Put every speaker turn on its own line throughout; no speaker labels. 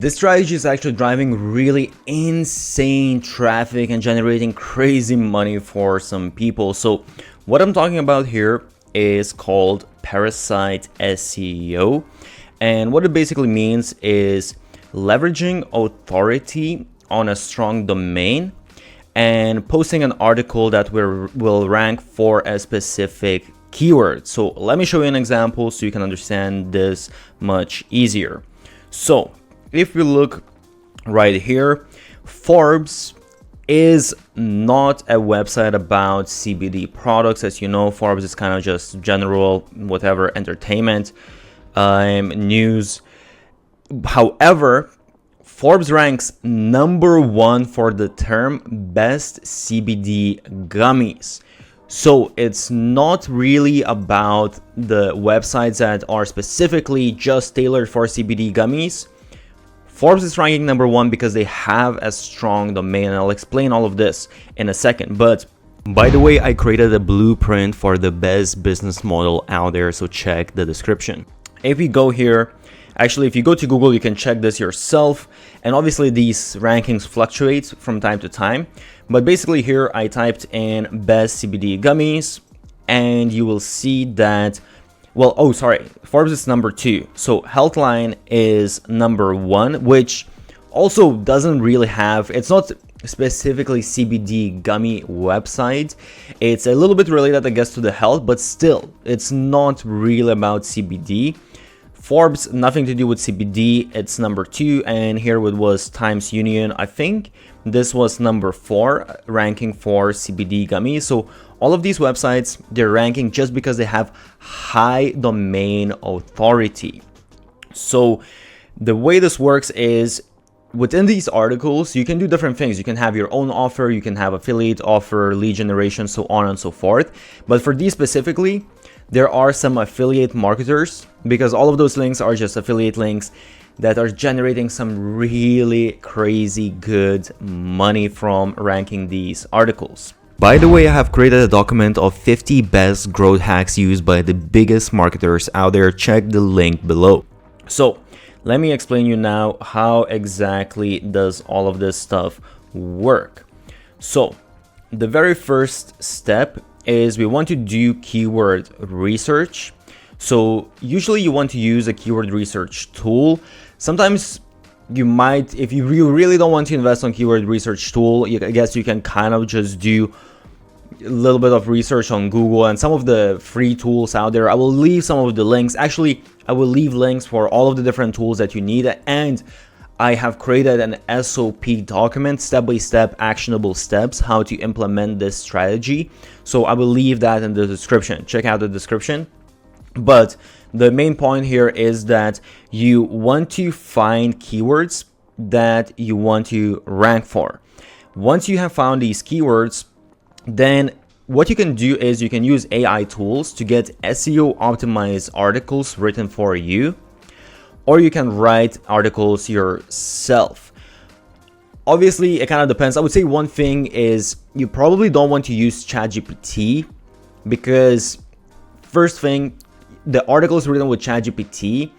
This strategy is actually driving really insane traffic and generating crazy money for some people. So what I'm talking about here is called Parasite SEO. And what it basically means is leveraging authority on a strong domain and posting an article that will rank for a specific keyword. So let me show you an example so you can understand this much easier. So if we look right here, Forbes is not a website about CBD products. As you know, Forbes is kind of just general, whatever, entertainment, news. However, Forbes ranks #1 for the term best CBD gummies. So it's not really about the websites that are specifically just tailored for CBD gummies. Forbes is ranking #1 because they have a strong domain, and I'll explain all of this in a second. But by the way, I created a blueprint for the best business model out there, so check the description. If you go here, actually, if you go to Google, you can check this yourself. And obviously these rankings fluctuate from time to time. But basically here I typed in best CBD gummies, and you will see that, well, oh, sorry, Forbes is #2. So Healthline is #1, which also doesn't really have, it's not specifically CBD gummy website. It's a little bit related, I guess, to the health, but still, it's not really about CBD. Forbes, nothing to do with CBD, it's #2, and here it was Times Union. I think this was #4, ranking for CBD gummies. So all of these websites, they're ranking just because they have high domain authority. So the way this works is, within these articles, you can do different things. You can have your own offer, you can have affiliate offer, lead generation, so on and so forth. But for these specifically, there are some affiliate marketers, because all of those links are just affiliate links that are generating some really crazy good money from ranking these articles. By the way, I have created a document of 50 best growth hacks used by the biggest marketers out there. Check the link below. So let me explain you now how exactly does all of this stuff work. So the very first step is we want to do keyword research. So usually you want to use a keyword research tool. Sometimes you might, if you really don't want to invest on keyword research tool, I guess you can kind of just do a little bit of research on Google and some of the free tools out there. I will leave some of the links. Actually, I will leave links for all of the different tools that you need, and I have created an SOP document, step-by-step actionable steps, how to implement this strategy. So I will leave that in the description. Check out the description. But the main point here is that you want to find keywords that you want to rank for. Once you have found these keywords, then what you can do is you can use AI tools to get SEO optimized articles written for you, or you can write articles yourself. Obviously, it kind of depends. I would say one thing is you probably don't want to use ChatGPT, because first thing, the articles written with ChatGPT,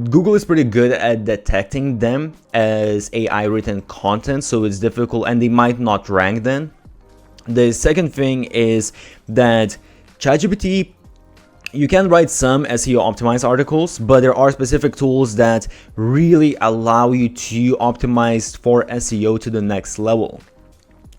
Google is pretty good at detecting them as AI written content, so it's difficult and they might not rank then. The second thing is that ChatGPT, you can write some SEO optimized articles, but there are specific tools that really allow you to optimize for SEO to the next level.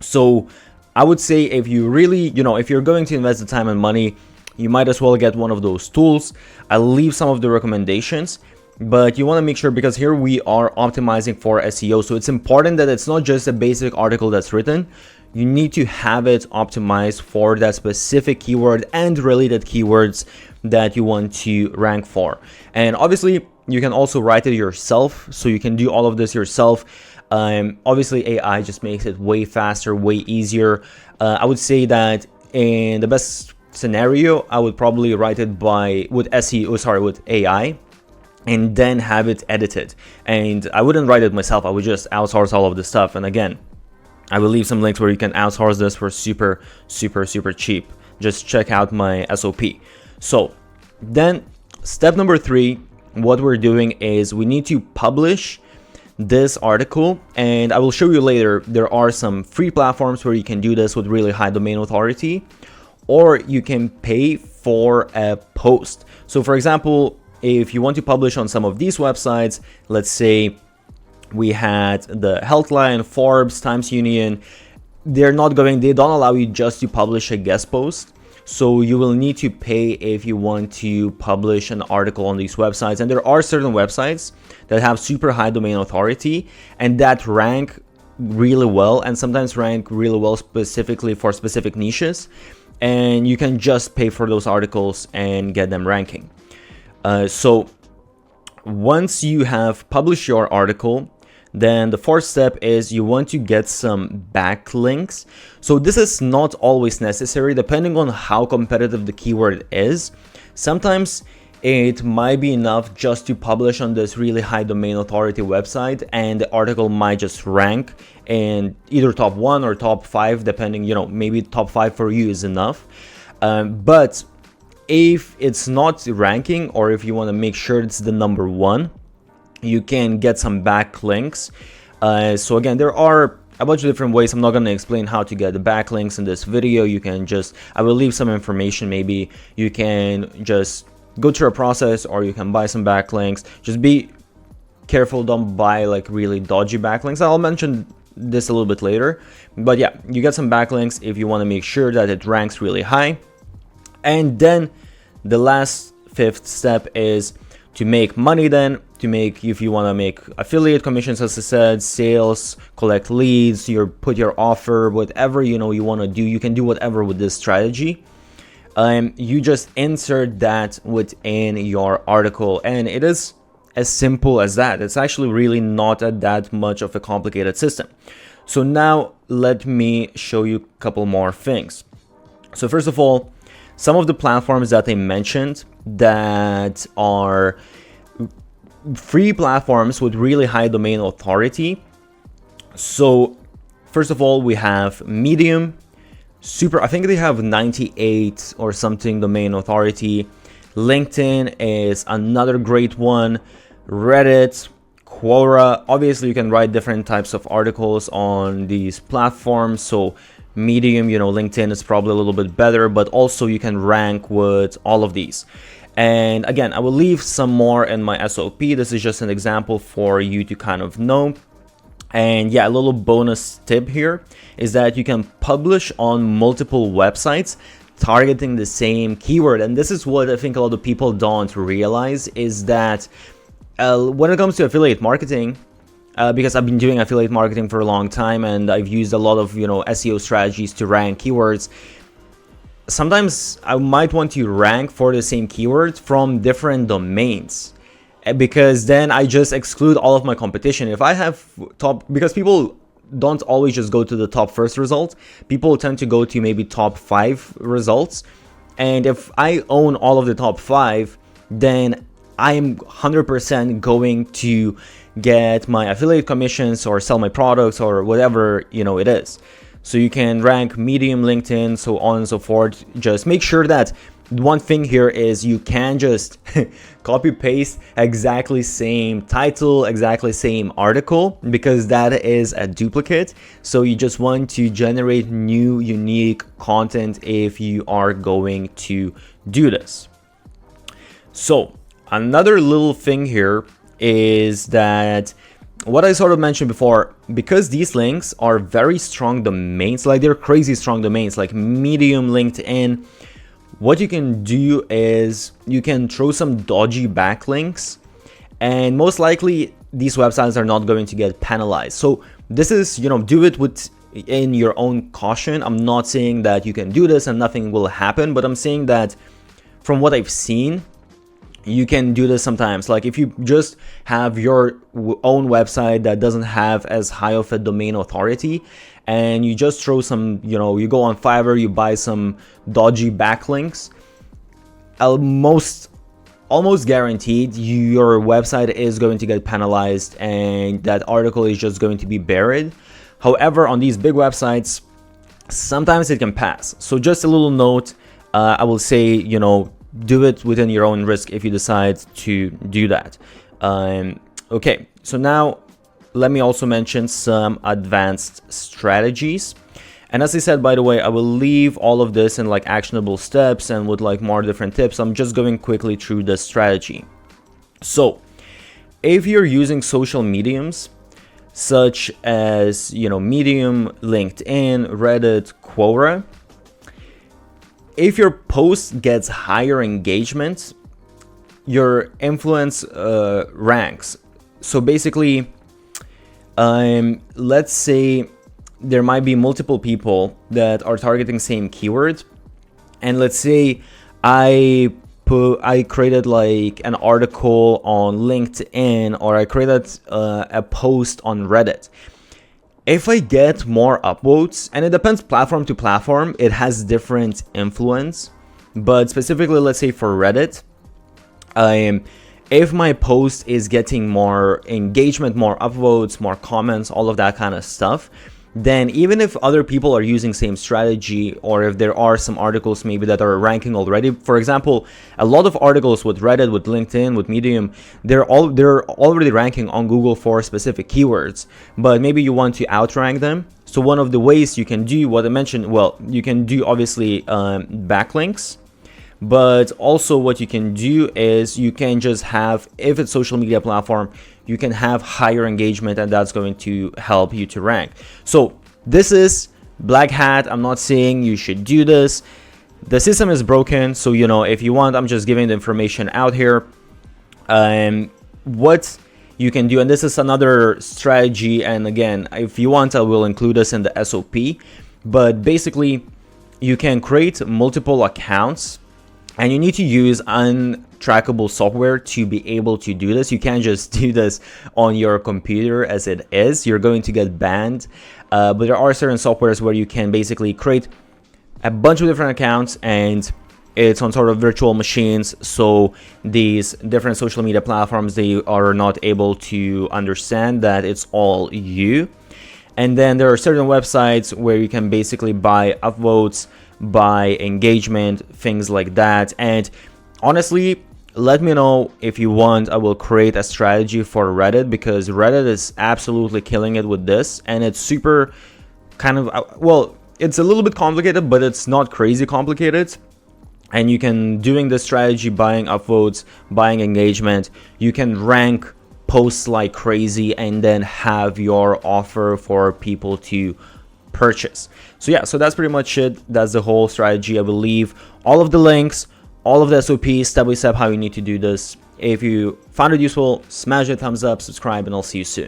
So I would say if you really, if you're going to invest the time and money, you might as well get one of those tools. I'll leave some of the recommendations, but you want to make sure, because here we are optimizing for SEO. So it's important that it's not just a basic article that's written. You need to have it optimized for that specific keyword and related keywords that you want to rank for. And obviously you can also write it yourself, so you can do all of this yourself. Obviously AI just makes it way faster, way easier. I would say that in the best scenario, I would probably write it with AI, and then have it edited. And I wouldn't write it myself. I would just outsource all of this stuff. And again, I will leave some links where you can outsource this for super cheap. Just check out my SOP. So then step number 3, what we're doing is we need to publish this article, and I will show you later, there are some free platforms where you can do this with really high domain authority, or you can pay for a post. So for example, if you want to publish on some of these websites, let's say we had the Healthline, Forbes, Times Union, they don't allow you just to publish a guest post. So you will need to pay if you want to publish an article on these websites. And there are certain websites that have super high domain authority and that rank really well, and sometimes rank really well specifically for specific niches. And you can just pay for those articles and get them ranking. So once you have published your article, then the fourth step is you want to get some backlinks. So this is not always necessary depending on how competitive the keyword is. Sometimes it might be enough just to publish on this really high domain authority website and the article might just rank in either top 1 or top 5, depending, maybe top 5 for you is enough. But if it's not ranking, or if you want to make sure it's the number 1, you can get some backlinks. So again, there are a bunch of different ways. I'm not going to explain how to get the backlinks in this video. You can I will leave some information. Maybe you can just go through a process, or you can buy some backlinks. Just be careful, don't buy like really dodgy backlinks. I'll mention this a little bit later, but yeah, you get some backlinks if you want to make sure that it ranks really high. And then the last 5th step is to make money. Then if you want to make affiliate commissions, as I said, sales, collect leads, put your offer, whatever you want to do, you can do whatever with this strategy. You just insert that within your article, and it is as simple as that. It's actually really not that much of a complicated system. So now let me show you a couple more things. So first of all, some of the platforms that I mentioned that are free platforms with really high domain authority. So first of all, we have Medium, I think they have 98 or something domain authority. LinkedIn is another great one. Reddit, Quora. Obviously, you can write different types of articles on these platforms. So Medium, LinkedIn is probably a little bit better, but also you can rank with all of these. And again, I will leave some more in my SOP. This is just an example for you to kind of know. And yeah, a little bonus tip here is that you can publish on multiple websites targeting the same keyword. And this is what I think a lot of people don't realize, is that when it comes to affiliate marketing, because I've been doing affiliate marketing for a long time and I've used a lot of SEO strategies to rank keywords, sometimes I might want to rank for the same keyword from different domains, because then I just exclude all of my competition. If I have because people don't always just go to the top first result, people tend to go to maybe top 5 results. And if I own all of the top 5, then I'm 100% going to get my affiliate commissions or sell my products or whatever it is. So you can rank Medium, LinkedIn, so on and so forth. Just make sure that one thing here is you can just copy paste exactly same title, exactly same article, because that is a duplicate. So you just want to generate new unique content if you are going to do this. So another little thing here is that what I sort of mentioned before, because these links are very strong domains, like they're crazy strong domains, like Medium, LinkedIn, what you can do is you can throw some dodgy backlinks, and most likely these websites are not going to get penalized. So this is, do it in your own caution. I'm not saying that you can do this and nothing will happen, but I'm saying that from what I've seen, you can do this sometimes. Like if you just have your own website that doesn't have as high of a domain authority, and you just throw some, you go on Fiverr, you buy some dodgy backlinks, almost guaranteed your website is going to get penalized and that article is just going to be buried. However, on these big websites, sometimes it can pass. So just a little note, I will say, do it within your own risk if you decide to do that. Okay, so now let me also mention some advanced strategies. And as I said, by the way, I will leave all of this in like actionable steps and with like more different tips. I'm just going quickly through the strategy. So if you're using social mediums such as, Medium, LinkedIn, Reddit, Quora, if your post gets higher engagement, your influence ranks. So basically, let's say there might be multiple people that are targeting same keyword, and let's say I created like an article on LinkedIn, or I created a post on Reddit. If I get more upvotes, and it depends platform to platform, it has different influence, but specifically let's say for Reddit, if my post is getting more engagement, more upvotes, more comments, all of that kind of stuff, then even if other people are using same strategy, or if there are some articles maybe that are ranking already, for example, a lot of articles with Reddit, with LinkedIn, with Medium, they're already ranking on Google for specific keywords, but maybe you want to outrank them. So one of the ways you can do what I mentioned, well, you can do obviously backlinks, but also what you can do is you can just have, if it's social media platform, you can have higher engagement, and that's going to help you to rank. So this is black hat. I'm not saying you should do this. The system is broken. So, if you want, I'm just giving the information out here. What you can do, and this is another strategy. And again, if you want, I will include this in the SOP, but basically you can create multiple accounts, and you need to use untrackable software to be able to do this. You can't just do this on your computer as it is. You're going to get banned. But there are certain softwares where you can basically create a bunch of different accounts, and it's on sort of virtual machines. So these different social media platforms, they are not able to understand that it's all you. And then there are certain websites where you can basically buy upvotes, by engagement, things like that. And honestly, let me know if you want. I will create a strategy for Reddit, because Reddit is absolutely killing it with this, and it's super kind of, well, it's a little bit complicated, but it's not crazy complicated. And you can, doing this strategy, buying upvotes, buying engagement, you can rank posts like crazy, and then have your offer for people to purchase. So yeah, so that's pretty much it. That's the whole strategy. I will leave all of the links, all of the SOPs, step by step how you need to do this. If you found it useful, smash the thumbs up, subscribe, and I'll see you soon.